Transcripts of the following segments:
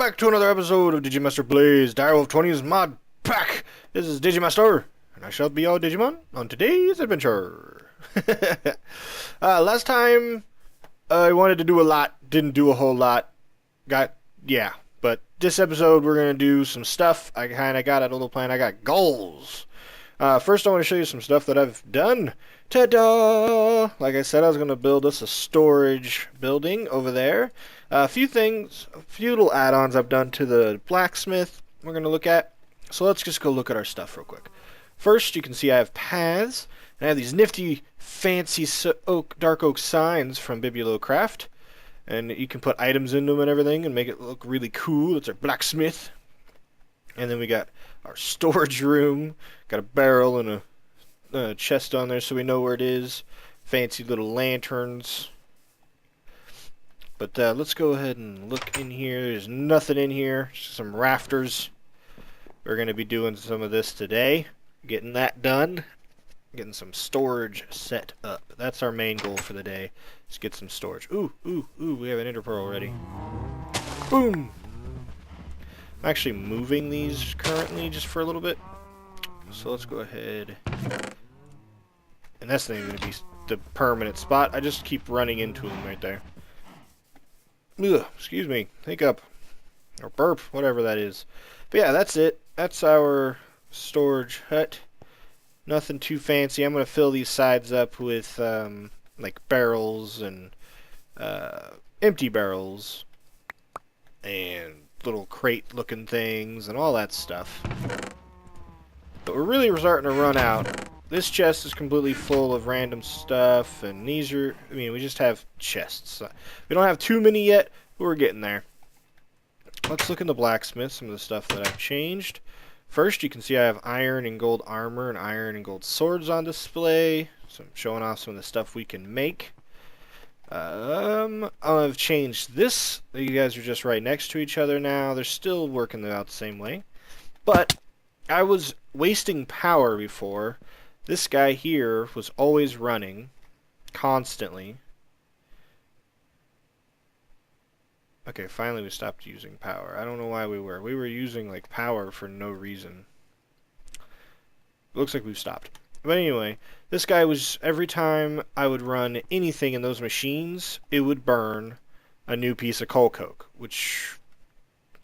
back to another episode of Digimazter Blaze, Direwolf20's Modpack. This is Digimazter, and I shall be your Digimon on today's adventure. Last time, I wanted to do a lot, didn't do a whole lot. But this episode we're going to do some stuff. I kind of got a little plan. I got goals. First I want to show you some stuff that I've done. Ta-da! Like I said, I was going to build us a storage building over there. A few things, a few little add-ons I've done to the blacksmith we're going to look at. So let's just go look at our stuff real quick. First, you can see I have paths, and I have these nifty, fancy dark oak signs from Bibliocraft. And you can put items into them and everything and make it look really cool. It's our blacksmith. And then we got our storage room. Got a barrel and a chest on there so we know where it is. Fancy little lanterns. But let's go ahead and look in here. There's nothing in here. Just some rafters. We're going to be doing some of this today. Getting that done. Getting some storage set up. That's our main goal for the day. Let's get some storage. Ooh, we have an ender pearl already. Boom! I'm actually moving these currently just for a little bit. So let's go ahead. And that's not even going to be the permanent spot. I just keep running into them right there. Ugh, excuse me. Hiccup. Or burp, whatever that is. But yeah, that's it. That's our storage hut. Nothing too fancy. I'm going to fill these sides up with like barrels and empty barrels and little crate looking things and all that stuff. But we're really starting to run out. This chest is completely full of random stuff, and these are, we just have chests. We don't have too many yet, but we're getting there. Let's look in the blacksmith, some of the stuff that I've changed. First, you can see I have iron and gold armor and iron and gold swords on display. So I'm showing off some of the stuff we can make. I've changed this. You guys are just right next to each other now. They're still working out the same way. But I was wasting power before. This guy here was always running constantly. Okay, finally we stopped using power. I don't know why we were. We were using like power for no reason. Looks like we've stopped. But anyway, this guy was, every time I would run anything in those machines, it would burn a new piece of coal coke, which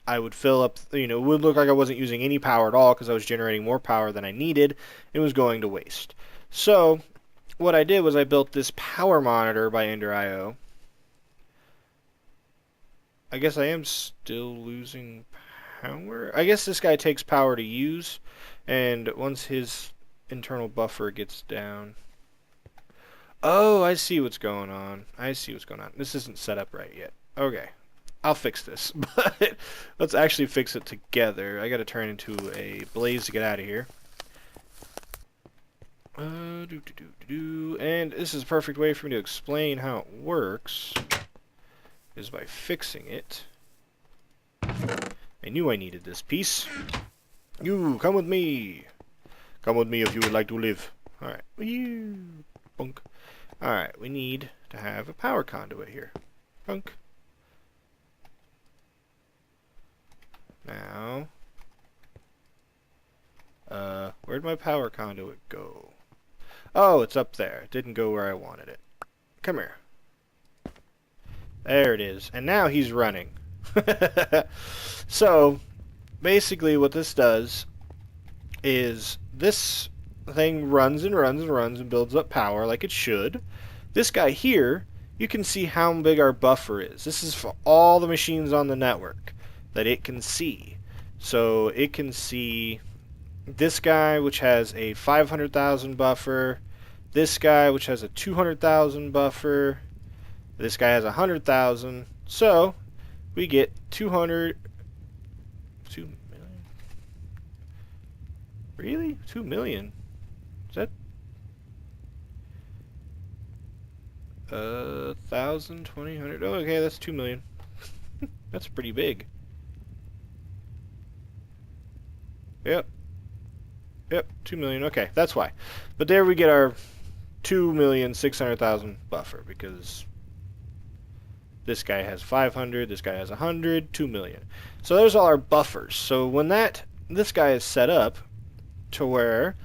I would fill up, it would look like I wasn't using any power at all because I was generating more power than I needed. It was going to waste. So, what I did was I built this power monitor by enderio. I guess I am still losing power. I guess this guy takes power to use, and once his internal buffer gets down. Oh, I see what's going on. This isn't set up right yet. Okay. I'll fix this, but let's actually fix it together. I gotta turn into a blaze to get out of here. And this is a perfect way for me to explain how it works, is by fixing it. I knew I needed this piece. You, come with me. Come with me if you would like to live. Alright. Bunk. Alright, we need to have a power conduit here. Bunk. Now, where'd my power conduit go? Oh, it's up there. It didn't go where I wanted it. Come here. There it is. And now he's running. So, basically what this does is this thing runs and runs and runs and builds up power like it should. This guy here, you can see how big our buffer is. This is for all the machines on the network that it can see. So it can see this guy, which has a 500,000 buffer, this guy, which has a 200,000 buffer, this guy has 100,000. So we get 2 million. Really? 2 million? Is that 1,000, 20, 100? Oh, okay, that's 2 million. That's pretty big. Yep, 2 million. Okay, that's why. But there we get our 2,600,000 buffer, because This guy has 500, this guy has 100, 2 million. So there's all our buffers. So when this guy is set up to where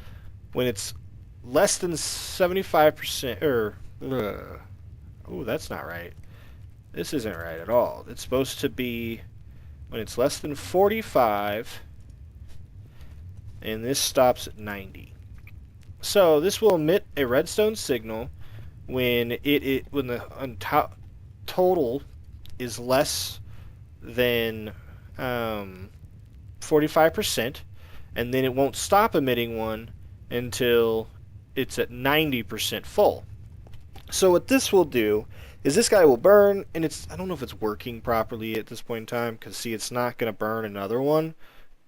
when it's less than 75% or oh, that's not right. This isn't right at all. It's supposed to be when it's less than 45 and this stops at 90. So this will emit a redstone signal when when the total is less than 45%, and then it won't stop emitting one until it's at 90% full. So what this will do is this guy will burn, and I don't know if it's working properly at this point in time, because see, it's not going to burn another one,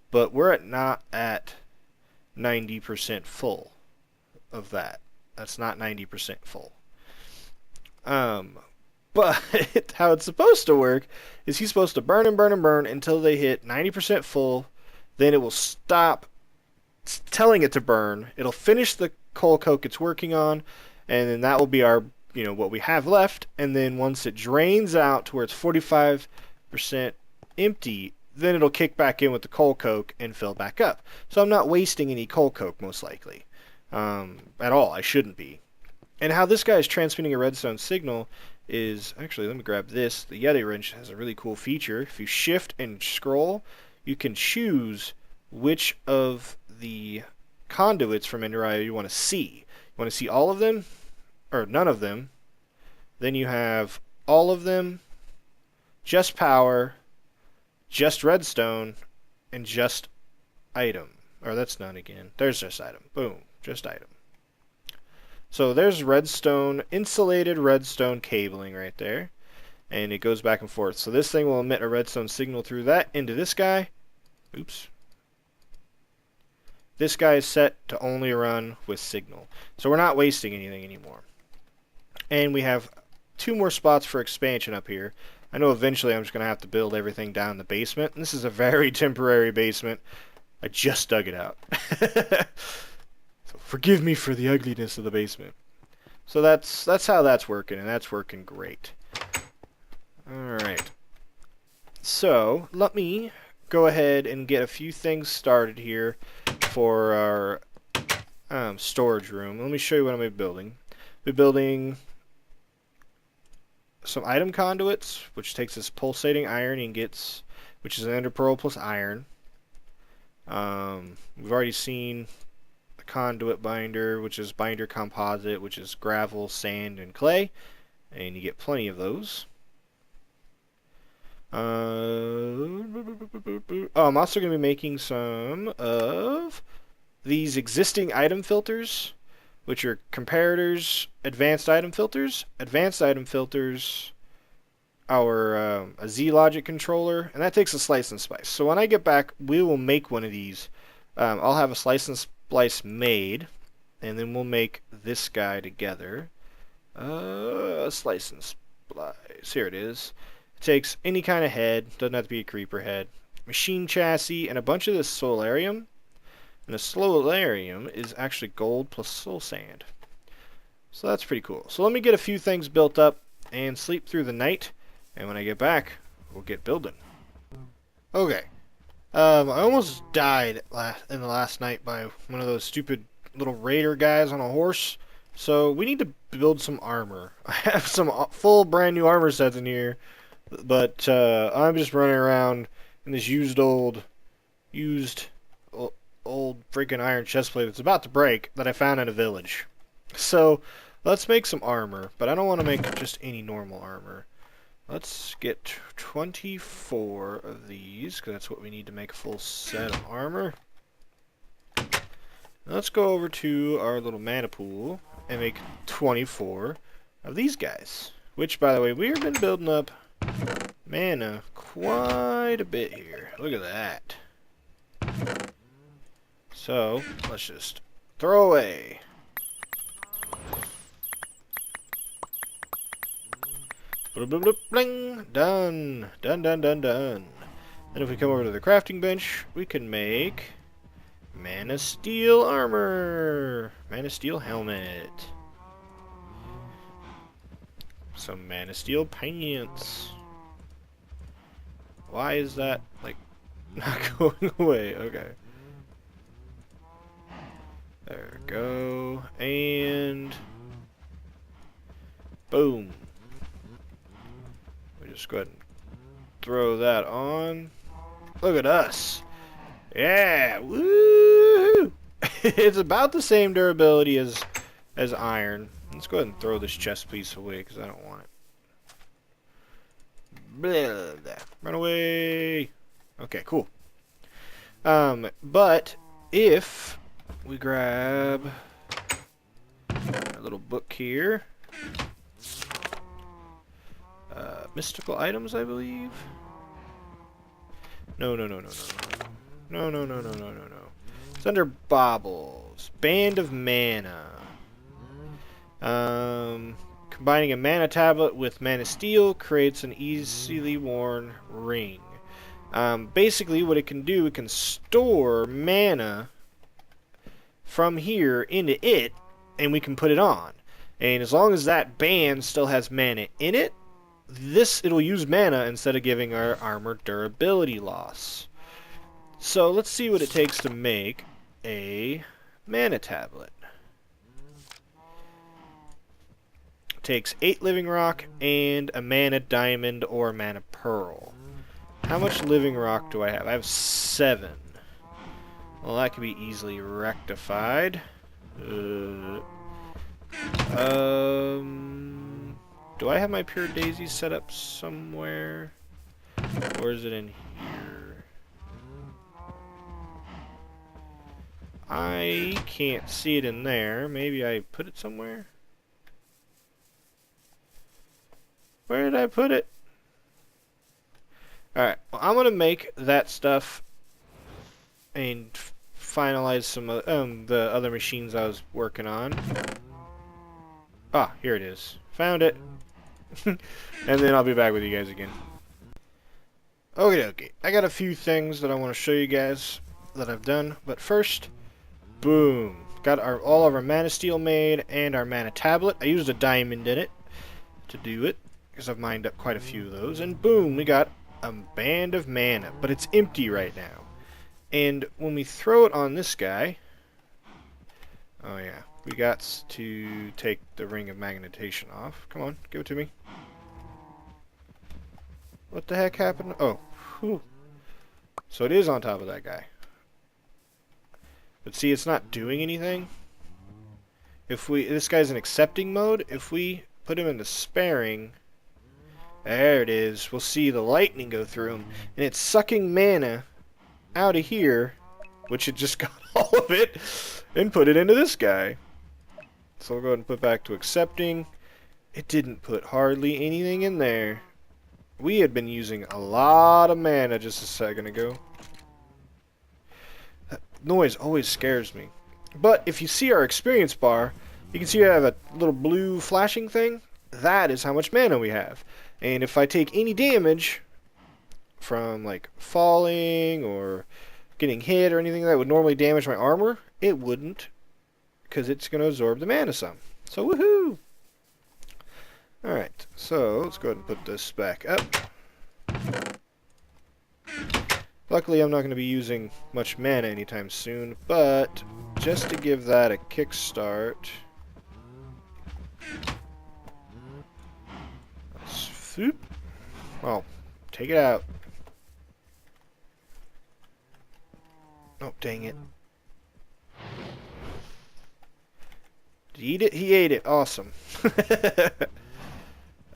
but we're not at 90% full of that. That's not 90% full. But how it's supposed to work is he's supposed to burn and burn and burn until they hit 90% full. Then it will stop telling it to burn. It'll finish the coal coke it's working on, and then that will be our, what we have left. And then once it drains out to where it's 45% empty, then it'll kick back in with the coal coke and fill back up. So I'm not wasting any coal coke, most likely. At all. I shouldn't be. And how this guy is transmitting a redstone signal is, actually, let me grab this. The Yeti wrench has a really cool feature. If you shift and scroll, you can choose which of the conduits from enderio you want to see. You want to see all of them, or none of them. Then you have all of them, just power, just redstone, and just item. Or that's none again. There's just item. Boom. Just item. So there's redstone, insulated redstone cabling right there. And it goes back and forth. So this thing will emit a redstone signal through that into this guy. Oops. This guy is set to only run with signal. So we're not wasting anything anymore. And we have 2 more spots for expansion up here. I know eventually I'm just going to have to build everything down in the basement. And this is a very temporary basement. I just dug it out. So forgive me for the ugliness of the basement. So that's how that's working, and that's working great. Alright. So let me go ahead and get a few things started here for our storage room. Let me show you what I'm building. We're building some item conduits, which takes this pulsating iron ingots, which is an ender pearl plus iron. We've already seen the conduit binder, which is binder composite, which is gravel, sand, and clay, and you get plenty of those. I'm also going to be making some of these existing item filters, which are comparators, advanced item filters, our a Z-Logic controller, and that takes a slice and splice. So when I get back, we will make one of these. I'll have a slice and splice made, and then we'll make this guy together. Slice and splice. Here it is. It takes any kind of head. Doesn't have to be a creeper head. Machine chassis, and a bunch of this solarium. And the solarium is actually gold plus soul sand. So that's pretty cool. So let me get a few things built up and sleep through the night. And when I get back, we'll get building. Okay. I almost died in the last night by one of those stupid little raider guys on a horse. So we need to build some armor. I have some full brand new armor sets in here. But I'm just running around in this used old freaking iron chestplate that's about to break that I found in a village. So let's make some armor. But I don't want to make just any normal armor. Let's get 24 of these, because that's what we need to make a full set of armor. Let's go over to our little mana pool and make 24 of these guys. Which, by the way, we've been building up mana quite a bit here. Look at that. So, let's just throw away. Bloop, bloop, bloop, bling. Done. Done, done, done, done. And if we come over to the crafting bench, we can make mana steel armor. Mana steel helmet. some mana steel pants. Why is that, like, not going away? Okay. There we go. And boom. We just go ahead and throw that on. Look at us. Yeah. Woo! It's about the same durability as iron. Let's go ahead and throw this chest piece away because I don't want it. Blah, blah. Run away. Okay, cool. But if we grab a little book here, mystical items, I believe. No. It's under baubles. Band of mana. Combining a mana tablet with mana steel creates an easily worn ring. Basically, what it can do, it can store mana from here into it, and we can put it on. And as long as that band still has mana in it, it'll use mana instead of giving our armor durability loss. So let's see what it takes to make a mana tablet. It takes 8 living rock and a mana diamond or mana pearl. How much living rock do I have? I have 7. Well, that can be easily rectified. Do I have my pure daisy set up somewhere? Or is it in here? I can't see it in there. Maybe I put it somewhere? Where did I put it? Alright, well, I'm going to make that stuff and finalize some of the other machines I was working on. Ah, here it is. Found it. And then I'll be back with you guys again. Okay. I got a few things that I want to show you guys that I've done. But first, boom. Got all of our mana steel made and our mana tablet. I used a diamond in it to do it because I've mined up quite a few of those. And boom, we got a band of mana. But it's empty right now. And when we throw it on this guy... Oh yeah. We got to take the ring of magnetation off. Come on, give it to me. What the heck happened? Oh, whew. So it is on top of that guy. But see, it's not doing anything. This guy's in accepting mode. If we put him into sparing, there it is. We'll see the lightning go through him, and it's sucking mana out of here, which it just got all of it, and put it into this guy. So we'll go ahead and put back to accepting. It didn't put hardly anything in there. We had been using a lot of mana just a second ago. That noise always scares me. But if you see our experience bar, you can see I have a little blue flashing thing. That is how much mana we have. And if I take any damage from like falling or getting hit or anything that would normally damage my armor, it wouldn't, because it's going to absorb the mana some. So woohoo! Alright, so let's go ahead and put this back up. Luckily I'm not going to be using much mana anytime soon, but just to give that a kickstart, well, take it out. Oh, dang it. Did he eat it? He ate it. Awesome.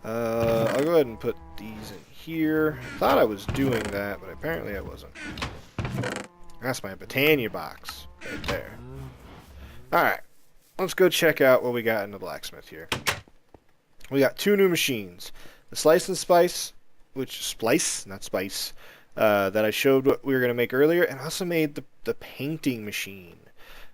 I'll go ahead and put these in here. I thought I was doing that, but apparently I wasn't. That's my botania box right there. Alright. Let's go check out what we got in the blacksmith here. We got 2 new machines. The slice and spice, not spice, that I showed what we were going to make earlier, and I also made the painting machine.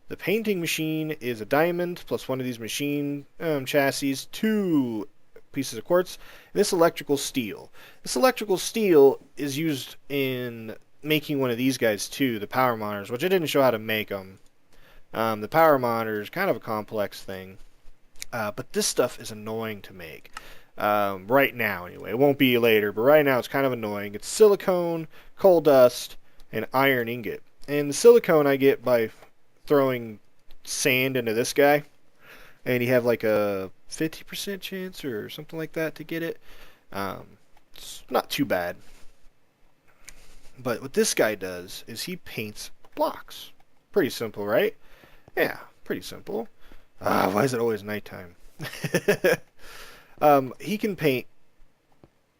The painting machine is a diamond plus one of these machine chassis, 2 pieces of quartz, and this electrical steel. This electrical steel is used in making one of these guys too, the power monitors, which I didn't show how to make them. The power monitor is kind of a complex thing, but this stuff is annoying to make. Right now, anyway. It won't be later, but right now it's kind of annoying. It's silicone, coal dust, and iron ingot. And the silicone I get by throwing sand into this guy, and you have like a 50% chance or something like that to get it. It's not too bad. But what this guy does is he paints blocks. Pretty simple, right? Yeah, pretty simple. Why is it always nighttime? He can paint.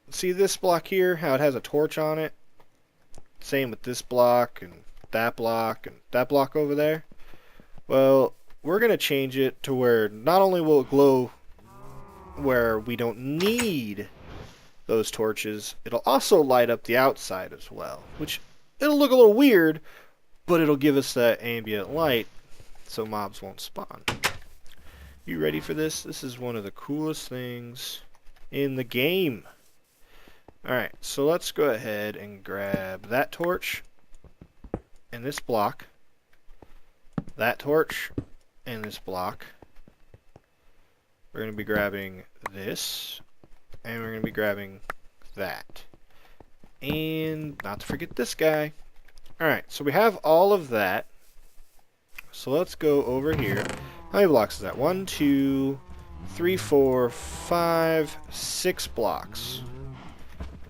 See this block here? How it has a torch on it? Same with this block and that block over there. Well, we're going to change it to where not only will it glow where we don't need those torches, it'll also light up the outside as well, which it'll look a little weird, but it'll give us that ambient light so mobs won't spawn. You ready for this? This is one of the coolest things in the game. Alright, so let's go ahead and grab that torch and this block, that torch and this block. We're going to be grabbing this, and we're going to be grabbing that. And not to forget this guy. Alright, so we have all of that. So let's go over here. How many blocks is that? 1, 2, 3, 4, 5, 6 blocks.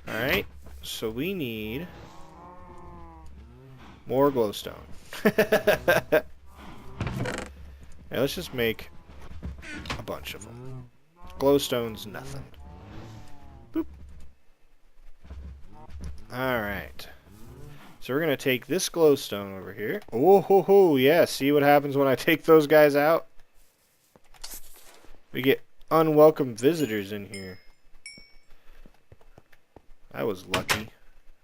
Alright, so we need more glowstone. Now let's just make a bunch of them. Glowstone's nothing. Boop. Alright. So we're going to take this glowstone over here. Oh, ho, ho, yeah. See what happens when I take those guys out? We get unwelcome visitors in here. That was lucky.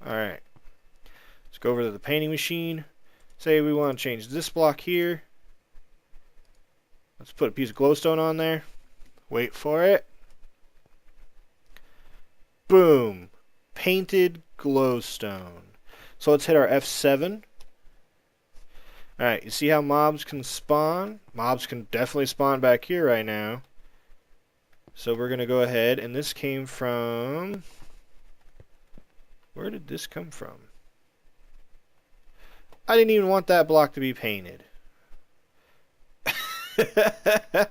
Alright. Let's go over to the painting machine. Say we want to change this block here. Let's put a piece of glowstone on there. Wait for it. Boom. Painted glowstone. So let's hit our F7. Alright, you see how mobs can spawn? Mobs can definitely spawn back here right now. So we're going to go ahead, and this came from... Where did this come from? I didn't even want that block to be painted. I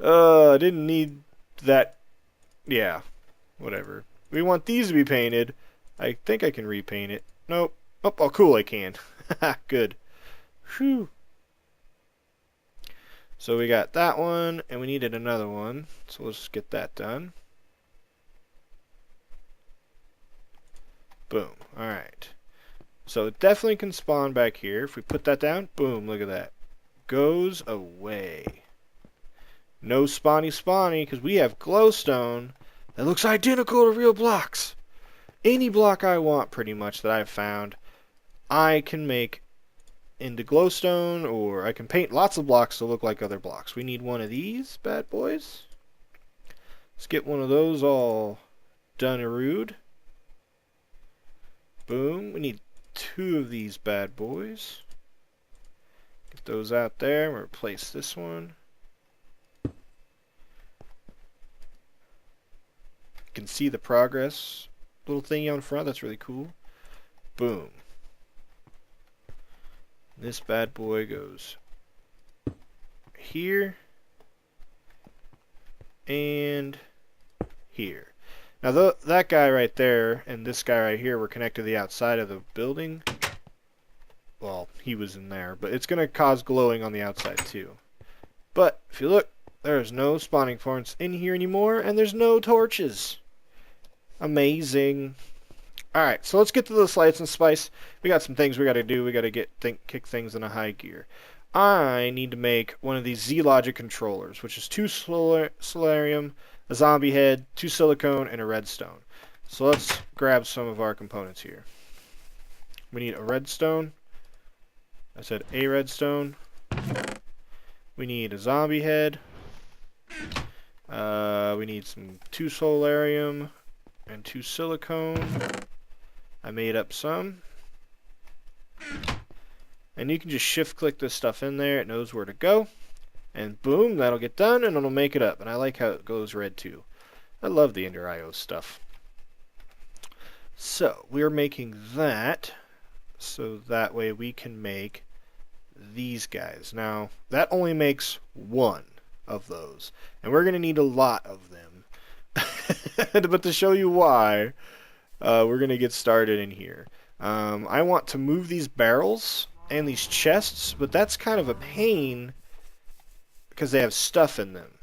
didn't need that. Yeah, whatever. We want these to be painted. I think I can repaint it. Nope. Oh, cool, I can. Good. Whew. So we got that one, and we needed another one. So let's get that done. Boom. Alright. So it definitely can spawn back here. If we put that down, boom, look at that. Goes away. No spawny, because we have glowstone that looks identical to real blocks. Any block I want, pretty much, that I've found, I can make into glowstone, or I can paint lots of blocks to look like other blocks. We need one of these bad boys. Let's get one of those all done-a-rood. Boom. We need 2 of these bad boys. Get those out there. We'll replace this one. You can see the progress little thingy on front. That's really cool. Boom. This bad boy goes here and here. Now that guy right there and this guy right here were connected to the outside of the building. Well, he was in there, but it's going to cause glowing on the outside too. But if you look, there's no spawning points in here anymore, and there's no torches. Amazing. Alright, so let's get to the lights and spice. We got some things we got to do. We got to kick things in a high gear. I need to make one of these Z-Logic controllers, which is 2 solarium, a zombie head, 2 silicone, and a redstone. So let's grab some of our components here. We need a redstone. I said a redstone. We need a zombie head. We need some 2 solarium and 2 silicone. I made up some. And you can just shift click this stuff in there. It knows where to go. And boom, that'll get done, and it'll make it up. And I like how it goes red too. I love the enderio stuff. So we're making that so that way we can make these guys. Now that only makes one of those, and we're gonna need a lot of them. But to show you why, we're gonna get started in here. I want to move these barrels and these chests, but that's kind of a pain because they have stuff in them.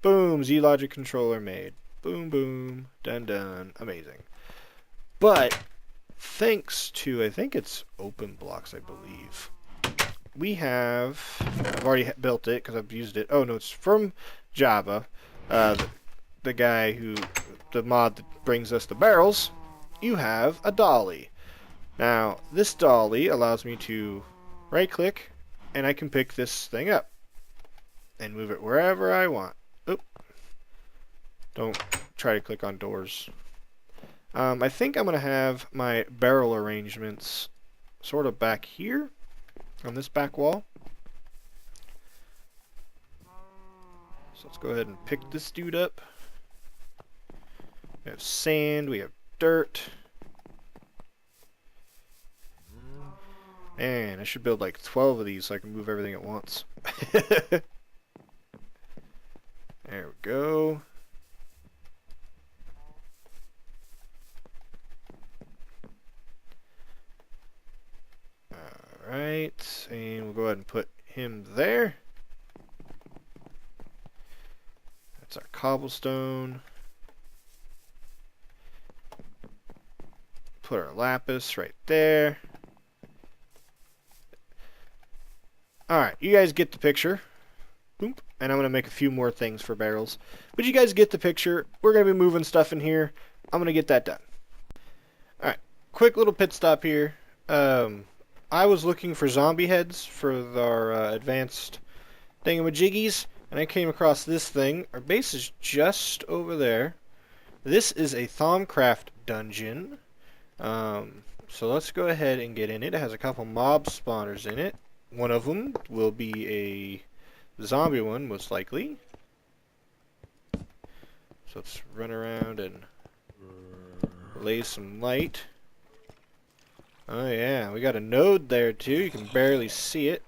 Boom, Z-Logic controller made. Boom, boom, done, done. Amazing. But thanks to, I think it's open blocks, I believe, we have, I've already built it because I've used it. Oh no, it's from Java. The guy who, the mod that brings us the barrels. You have a dolly. Now, this dolly allows me to right click and I can pick this thing up and move it wherever I want. Oop. Don't try to click on doors. I think I'm going to have my barrel arrangements sort of back here on this back wall. So let's go ahead and pick this dude up. We have sand, we have dirt. Man, I should build like 12 of these so I can move everything at once. There we go. Alright, and we'll go ahead and put him there. That's our cobblestone. Put our lapis right there. Alright, you guys get the picture. Boop. And I'm going to make a few more things for barrels. But you guys get the picture. We're going to be moving stuff in here. I'm going to get that done. Alright, quick little pit stop here. I was looking for zombie heads for our advanced thingamajiggies, and I came across this thing. Our base is just over there. This is a Thaumcraft dungeon. So let's go ahead and get in it. It has a couple mob spawners in it. One of them will be a zombie one, most likely. So let's run around and lay some light. Oh yeah, we got a node there too. You can barely see it.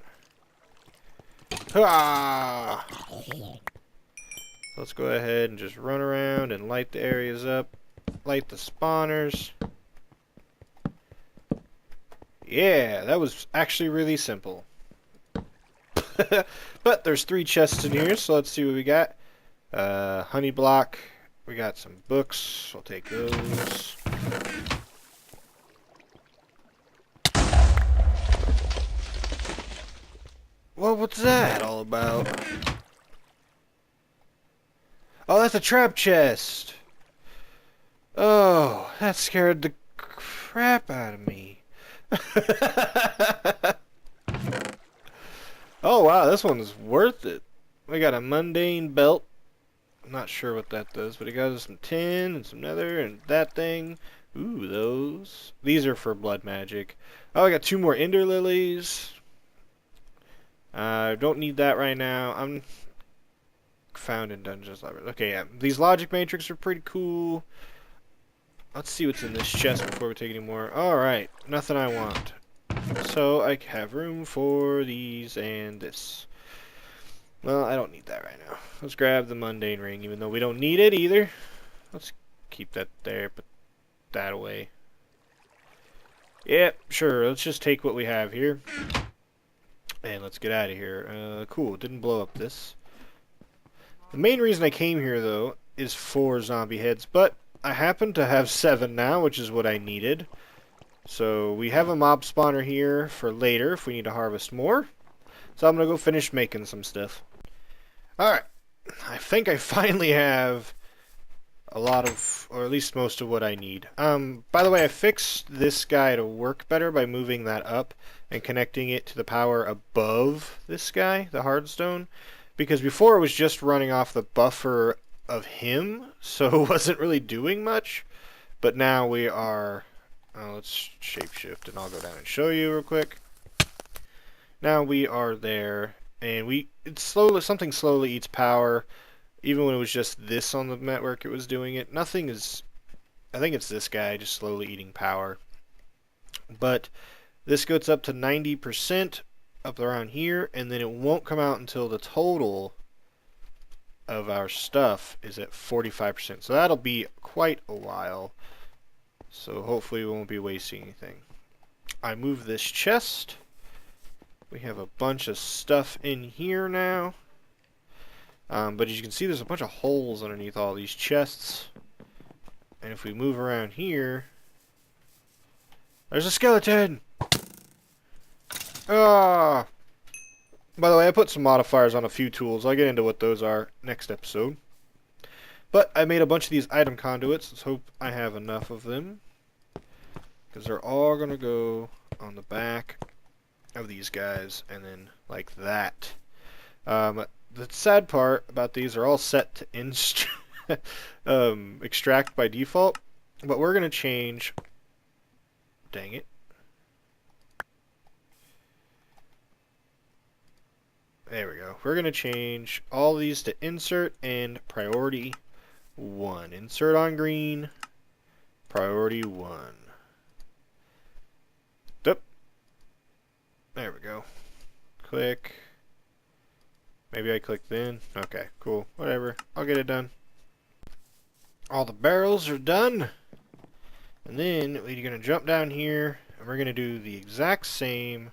Ah! Let's go ahead and just run around and light the areas up. Light the spawners. Yeah, that was actually really simple. But there's 3 chests in here, so let's see what we got. Honey block. We got some books. I'll take those. Well, what's that all about? Oh, that's a trap chest. Oh, that scared the crap out of me. Oh wow, this one's worth it. We got a mundane belt. I'm not sure what that does, but it got us some tin and some nether and that thing. Ooh, those. These are for blood magic. Oh, I got 2 more ender lilies. Don't need that right now. I'm found in Dungeons Library. Okay, yeah. These logic matrix are pretty cool. Let's see what's in this chest before we take any more. Alright, nothing I want. So I have room for these and this. Well, I don't need that right now. Let's grab the mundane ring, even though we don't need it either. Let's keep that there, put that away. Yep, sure. Let's just take what we have here. And let's get out of here. Cool, didn't blow up this. The main reason I came here, though, is for zombie heads, but I happen to have 7 now, which is what I needed. So we have a mob spawner here for later if we need to harvest more. So I'm going to go finish making some stuff. Alright, I think I finally have a lot of, or at least most of what I need. By the way, I fixed this guy to work better by moving that up and connecting it to the power above this guy, the hardstone. Because before it was just running off the buffer of him, so it wasn't really doing much. But now we are, let's shapeshift and I'll go down and show you real quick. Now we are there, and something slowly eats power. Even when it was just this on the network, it was doing it. Nothing is. I think it's this guy just slowly eating power. But this goes up to 90% up around here, and then it won't come out until the total of our stuff is at 45%. So that'll be quite a while. So hopefully we won't be wasting anything. I move this chest. We have a bunch of stuff in here now. But as you can see, there's a bunch of holes underneath all these chests. And if we move around here, there's a skeleton! Ah! By the way, I put some modifiers on a few tools. I'll get into what those are next episode. But I made a bunch of these item conduits. Let's hope I have enough of them, because they're all going to go on the back of these guys, and then like that. The sad part about these are all set to extract by default, but we're going to change... Dang it. There we go. We're going to change all these to insert and priority 1. Insert on green, priority 1. Yep. There we go. Click. Maybe I click then. Okay, cool. Whatever. I'll get it done. All the barrels are done. And then we're going to jump down here, and we're going to do the exact same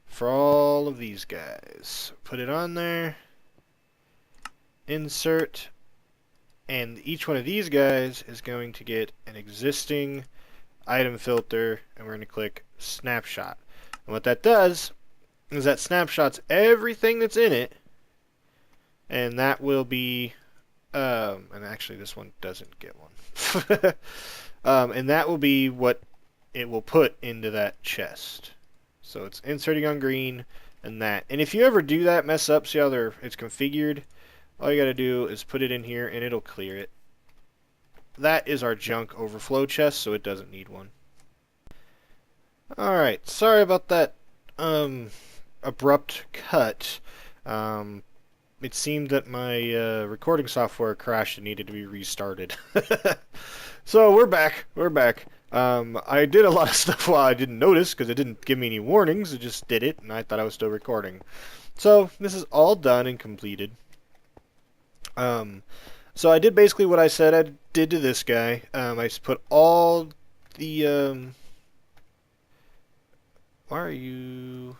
for all of these guys. Put it on there. Insert. And each one of these guys is going to get an existing item filter, and we're going to click snapshot. And what that does is that snapshots everything that's in it, and that will be, and actually this one doesn't get one. And that will be what it will put into that chest. So it's inserting on green and that. And if you ever do that, mess up, see how it's configured, all you got to do is put it in here and it'll clear it. That is our junk overflow chest, so it doesn't need one. Alright, sorry about that abrupt cut. It seemed that my recording software crashed and needed to be restarted. So we're back. We're back. I did a lot of stuff while I didn't notice because it didn't give me any warnings. It just did it, and I thought I was still recording. So this is all done and completed. So I did basically what I said I did to this guy. I put all the... why are you...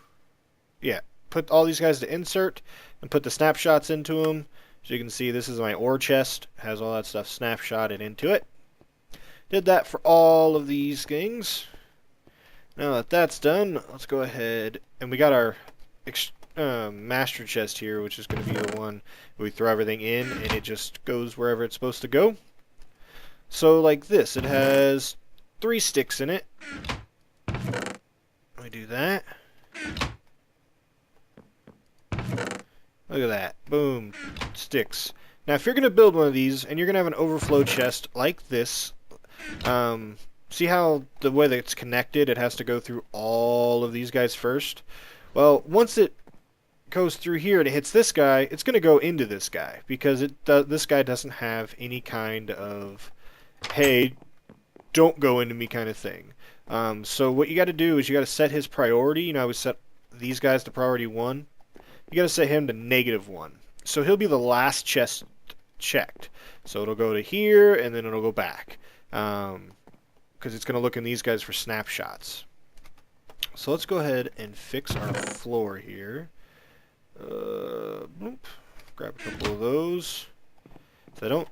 Yeah, put all these guys to insert and put the snapshots into them. As you can see, this is my ore chest. Has all that stuff snapshotted into it. Did that for all of these things. Now that that's done, let's go ahead, and we got our master chest here, which is going to be the one we throw everything in, and it just goes wherever it's supposed to go. So like this, it has 3 sticks in it. We do that. Look at that. Boom. Sticks. Now if you're going to build one of these, and you're going to have an overflow chest like this, see how the way that it's connected, it has to go through all of these guys first? Well, once it goes through here and it hits this guy, it's going to go into this guy, because this guy doesn't have any kind of, hey, don't go into me kind of thing. So what you got to do is you got to set his priority. You know, I would set these guys to priority 1. You got to set him to -1. So he'll be the last chest checked. So it'll go to here, and then it'll go back. Because it's going to look in these guys for snapshots. So let's go ahead and fix our floor here. Grab a couple of those. So I don't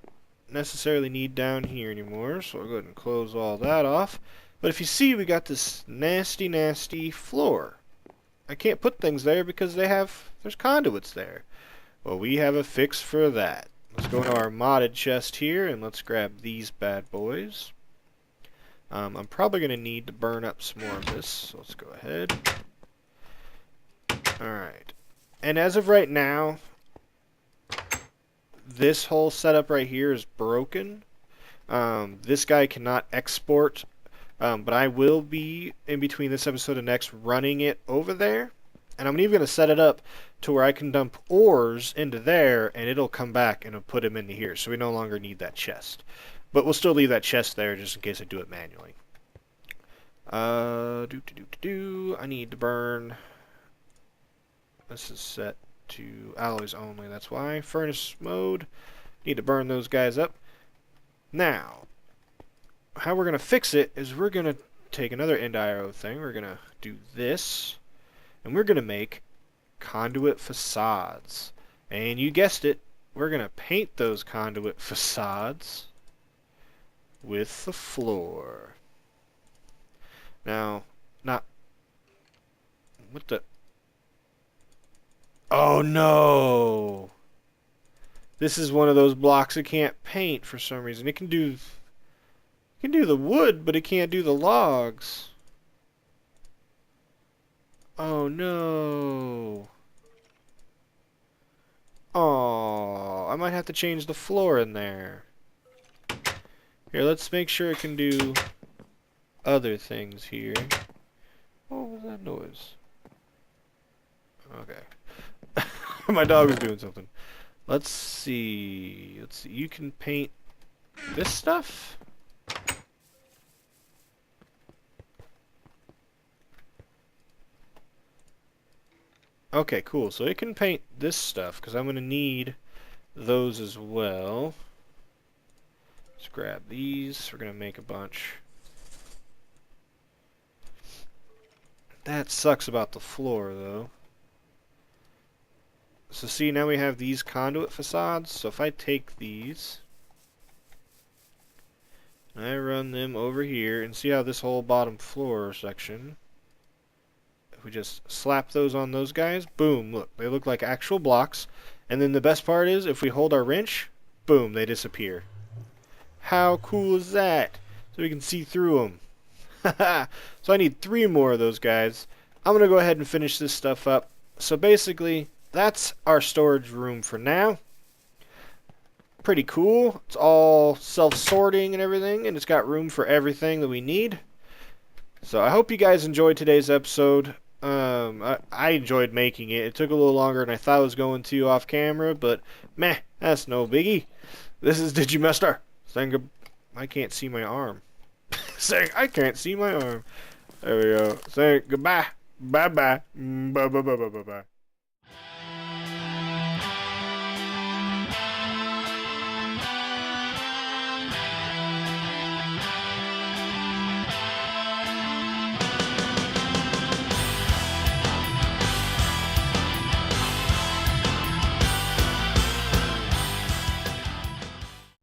necessarily need down here anymore, so I'll go ahead and close all that off. But if you see, we got this nasty, nasty floor. I can't put things there because there's conduits there. Well, we have a fix for that. Let's go into our modded chest here, and let's grab these bad boys. I'm probably going to need to burn up some more of this, so let's go ahead. Alright. And as of right now, this whole setup right here is broken. This guy cannot export, but I will be, in between this episode and next, running it over there. And I'm even going to set it up to where I can dump ores into there, and it'll come back and it'll put them into here. So we no longer need that chest. But we'll still leave that chest there just in case I do it manually. I need to burn. This is set to alloys only, that's why. Furnace mode. Need to burn those guys up. Now, how we're going to fix it is we're going to take another enderio thing. We're going to do this. And we're going to make conduit facades. And you guessed it, we're going to paint those conduit facades with the floor. Now, not... What the... Oh no! This is one of those blocks it can't paint for some reason. It can do the wood, but it can't do the logs. Oh no. Oh, I might have to change the floor in there. Here, let's make sure it can do other things here. What was that noise? Okay. My dog was doing something. Let's see. Let's see. You can paint this stuff? Okay, cool. So it can paint this stuff, because I'm going to need those as well. Let's grab these. We're going to make a bunch. That sucks about the floor, though. So see, now we have these conduit facades. So if I take these, and I run them over here, and see how this whole bottom floor section, if we just slap those on those guys, boom, look, they look like actual blocks. And then the best part is, if we hold our wrench, boom, they disappear. How cool is that? So we can see through them. So I need 3 more of those guys. I'm going to go ahead and finish this stuff up. So basically, that's our storage room for now. Pretty cool. It's all self-sorting and everything, and it's got room for everything that we need. So I hope you guys enjoyed today's episode. I enjoyed making it. It took a little longer than I thought it was going to off camera, but meh, that's no biggie. This is Digimazter saying I can't see my arm. Saying I can't see my arm. There we go. Saying goodbye. Bye bye. Bye bye bye bye bye bye.